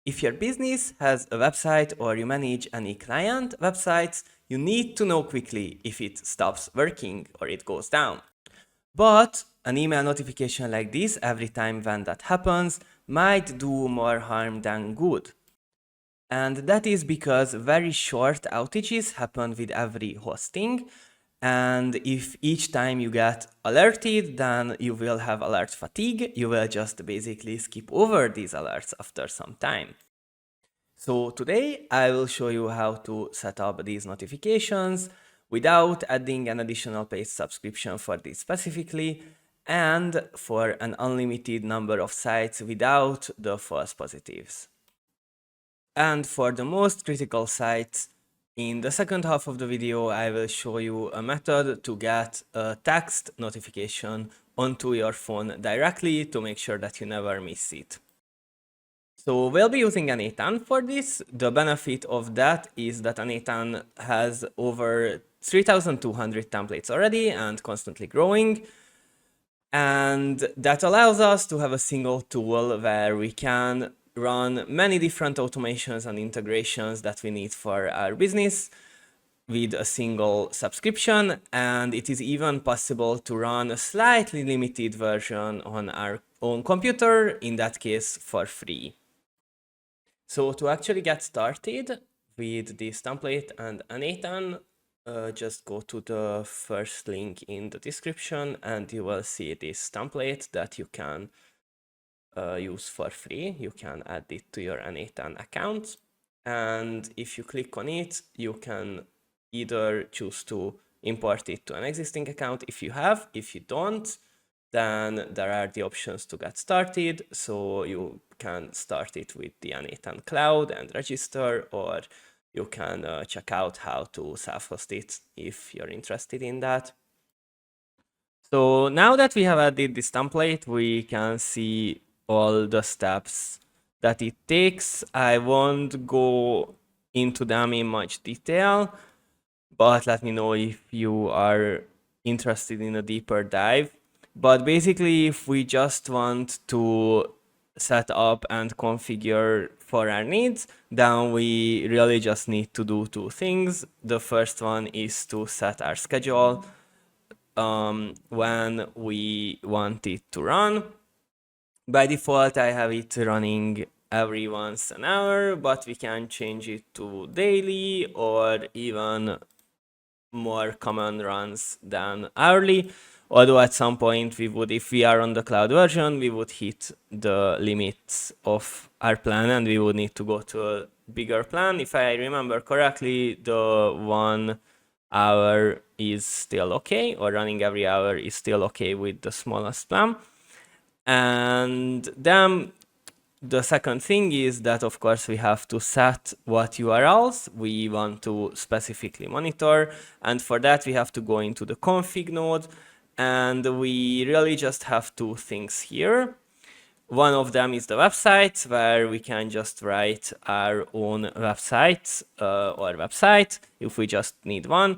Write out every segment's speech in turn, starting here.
If your business has a website or you manage any client websites, you need to know quickly if it stops working or it goes down. But an email notification like this every time when that happens might do more harm than good. And that is because very short outages happen with every hosting. And if each time you get alerted, then you will have alert fatigue. You will just basically skip over these alerts after some time. So today I will show you how to set up these notifications without adding an additional paid subscription for this specifically, and for an unlimited number of sites without the false positives. And for the most critical sites, in the second half of the video, I will show you a method to get a text notification onto your phone directly to make sure that you never miss it. So we'll be using an n8n for this. The benefit of that is that an n8n has over 3,200 templates already and constantly growing. And that allows us to have a single tool where we can run many different automations and integrations that we need for our business with a single subscription. And it is even possible to run a slightly limited version on our own computer, in that case for free. So to actually get started with this template and an n8n, just go to the first link in the description and you will see this template that you can use for free. You can add it to your n8n account. And if you click on it, you can either choose to import it to an existing account if you have. If you don't, then there are the options to get started. So you can start it with the n8n cloud and register, or you can check out how to self-host it if you're interested in that. So now that we have added this template, we can see all the steps that it takes. I won't go into them in much detail, but let me know if you are interested in a deeper dive. But basically, if we just want to set up and configure for our needs, then we really just need to do two things. The first one is to set our schedule when we want it to run. By default, I have it running every once an hour, but we can change it to daily or even more common runs than hourly. Although at some point we would, if we are on the cloud version, we would hit the limits of our plan and we would need to go to a bigger plan. If I remember correctly, the 1 hour is still okay, or running every hour is still okay with the smallest plan. And then the second thing is that, of course, we have to set what URLs we want to specifically monitor. And for that, we have to go into the config node. And we really just have two things here. One of them is the website, where we can just write our own website or website, if we just need one,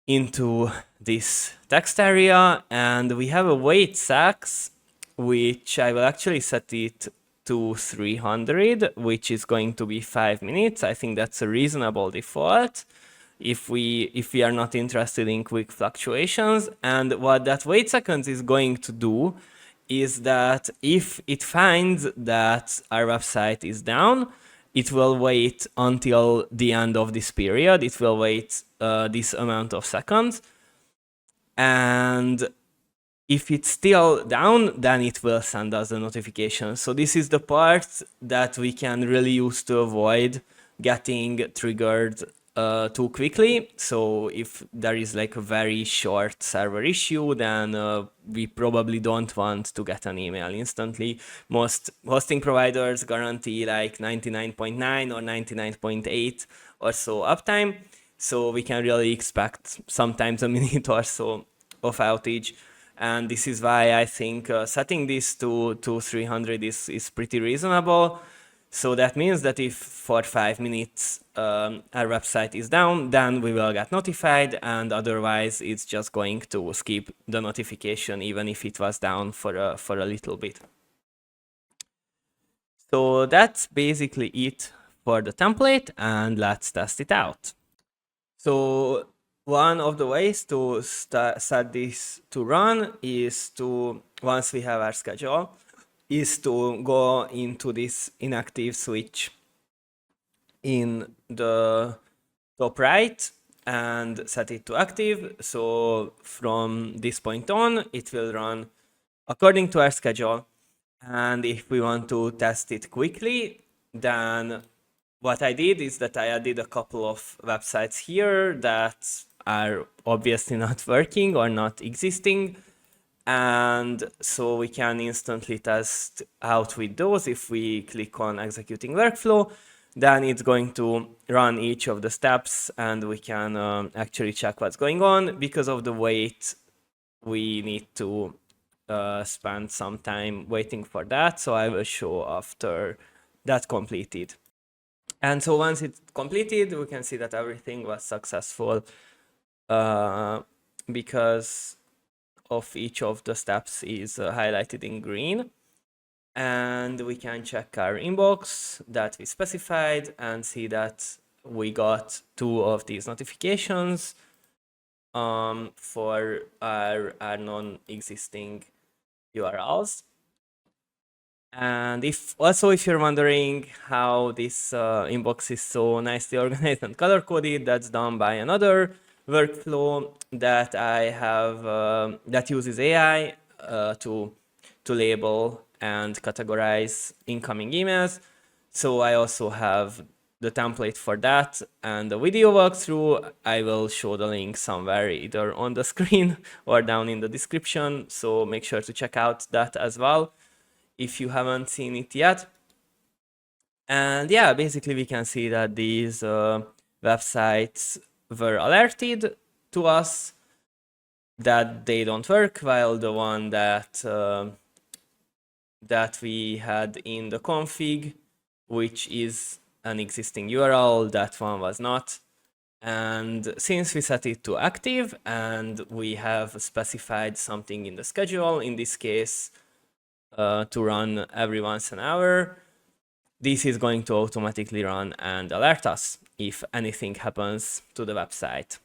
into this text area. And we have a wait sex, which I will actually set it to 300, which is going to be 5 minutes. I think that's a reasonable default if we are not interested in quick fluctuations. And what that wait seconds is going to do is that if it finds that our website is down, it will wait until the end of this period. It will wait this amount of seconds. And if it's still down, then it will send us a notification. So this is the part that we can really use to avoid getting triggered too quickly. So if there is like a very short server issue, then we probably don't want to get an email instantly. Most hosting providers guarantee like 99.9 or 99.8 or so uptime. So we can really expect sometimes a minute or so of outage. And this is why I think setting this to 300 is pretty reasonable. So that means that if for 5 minutes our website is down, then we will get notified, and otherwise it's just going to skip the notification even if it was down for a little bit. So that's basically it for the template, and let's test it out. So one of the ways to set this to run is to, once we have our schedule, is to go into this inactive switch in the top right and set it to active. So from this point on, it will run according to our schedule. And if we want to test it quickly, then what I did is that I added a couple of websites here that are obviously not working or not existing. And so we can instantly test out with those. If we click on executing workflow, then it's going to run each of the steps and we can actually check what's going on. Because of the wait, we need to spend some time waiting for that. So I will show after that completed. And so once it's completed, we can see that everything was successful because of each of the steps is highlighted in green. And we can check our inbox that we specified and see that we got 2 of these notifications for our non-existing URLs. And if you're wondering how this inbox is so nicely organized and color coded, that's done by another workflow that I have that uses AI to label and categorize incoming emails. So I also have the template for that and the video walkthrough. I will show the link somewhere either on the screen or down in the description. So make sure to check out that as well if you haven't seen it yet. And yeah, basically we can see that these websites were alerted to us that they don't work, while the one that that we had in the config, which is an existing URL, that one was not. And since we set it to active and we have specified something in the schedule, in this case, to run every once an hour, this is going to automatically run and alert us if anything happens to the website.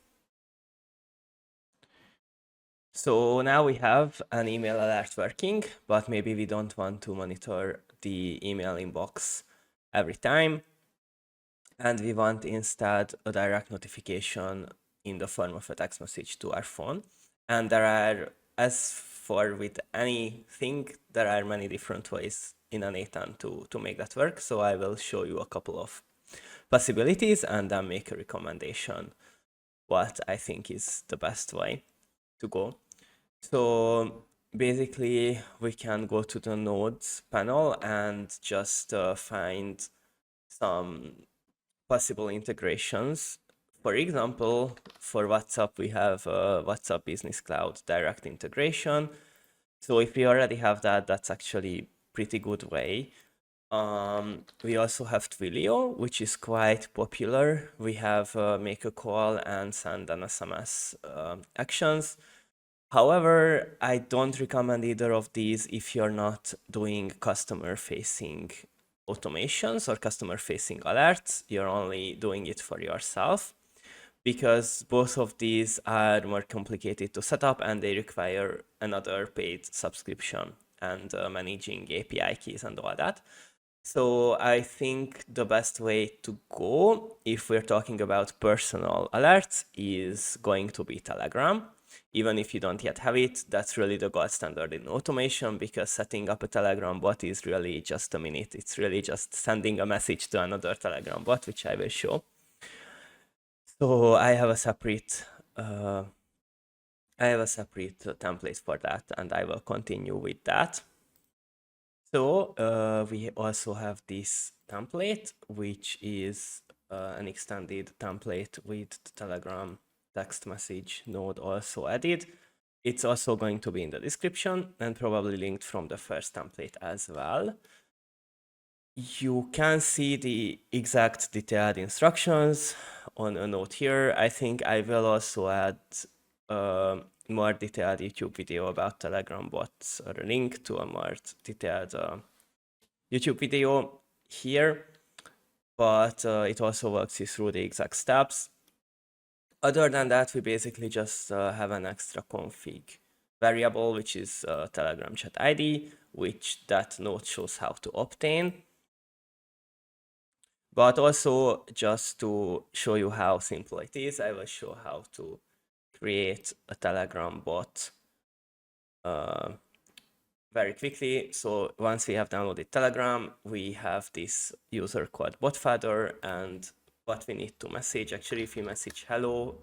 So now we have an email alert working, but maybe we don't want to monitor the email inbox every time. And we want instead a direct notification in the form of a text message to our phone. And there are, as for with anything, there are many different ways in n8n to make that work. So I will show you a couple of possibilities and then make a recommendation what I think is the best way to go. So basically we can go to the nodes panel and just find some possible integrations. For example, for WhatsApp, we have WhatsApp Business Cloud direct integration. So if we already have that, that's actually pretty good way. We also have Twilio, which is quite popular. We have make a call and send an SMS actions. However, I don't recommend either of these if you're not doing customer-facing automations or customer-facing alerts. You're only doing it for yourself, because both of these are more complicated to set up and they require another paid subscription and managing API keys and all that. So I think the best way to go, if we're talking about personal alerts, is going to be Telegram. Even if you don't yet have it, that's really the gold standard in automation, because setting up a Telegram bot is really just a minute. It's really just sending a message to another Telegram bot, which I will show. So I have a separate template for that, and I will continue with that. So we also have this template, which is an extended template with the Telegram text message node also added. It's also going to be in the description and probably linked from the first template as well. You can see the exact detailed instructions on a note here. I think I will also add more detailed YouTube video about Telegram bots, or a link to a more detailed YouTube video here, but it also walks you through the exact steps. Other than that, we basically just have an extra config variable, which is Telegram chat ID, which that note shows how to obtain. But also, just to show you how simple it is, I will show how to create a Telegram bot very quickly. So once we have downloaded Telegram, we have this user called botfather, and what we need to message, actually, if we message hello,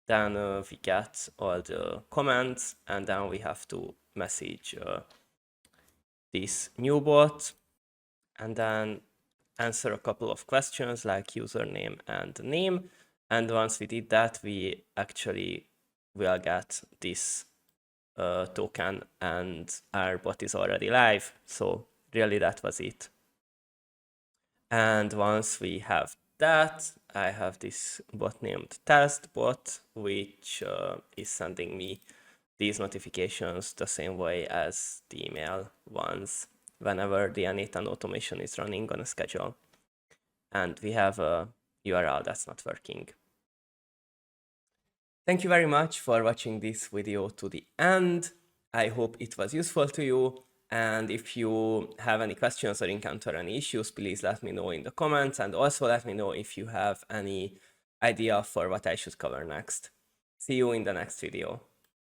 then we get all the comments, and then we have to message this new bot, and then answer a couple of questions like username and name. And once we did that, we actually will get this token, and our bot is already live. So really, that was it. And once we have that, I have this bot named test bot, which is sending me these notifications the same way as the email ones whenever the n8n automation is running on a schedule. And we have a URL that's not working. Thank you very much for watching this video to the end. I hope it was useful to you. And if you have any questions or encounter any issues, please let me know in the comments, and also let me know if you have any idea for what I should cover next. See you in the next video.